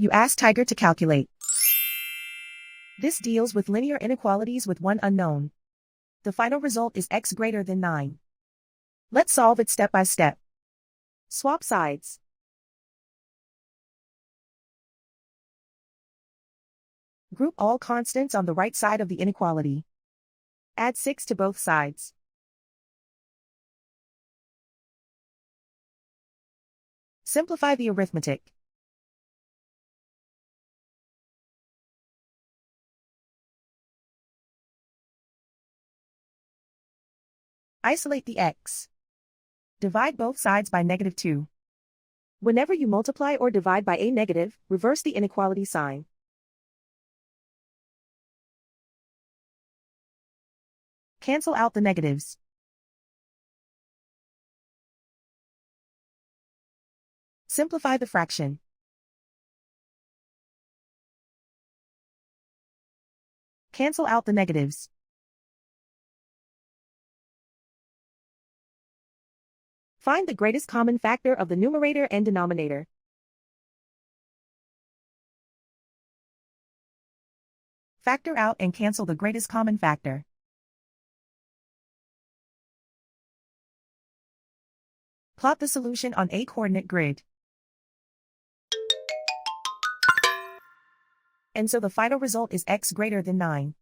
You ask Tiger to calculate. This deals with linear inequalities with one unknown. The final result is x greater than 9. Let's solve it step by step. Swap sides. Group all constants on the right side of the inequality. Add 6 to both sides. Simplify the arithmetic. Isolate the x. Divide both sides by -2. Whenever you multiply or divide by a negative, reverse the inequality sign. Cancel out the negatives. Simplify the fraction. Cancel out the negatives. Find the greatest common factor of the numerator and denominator. Factor out and cancel the greatest common factor. Plot the solution on a coordinate grid. And so the final result is x greater than 9.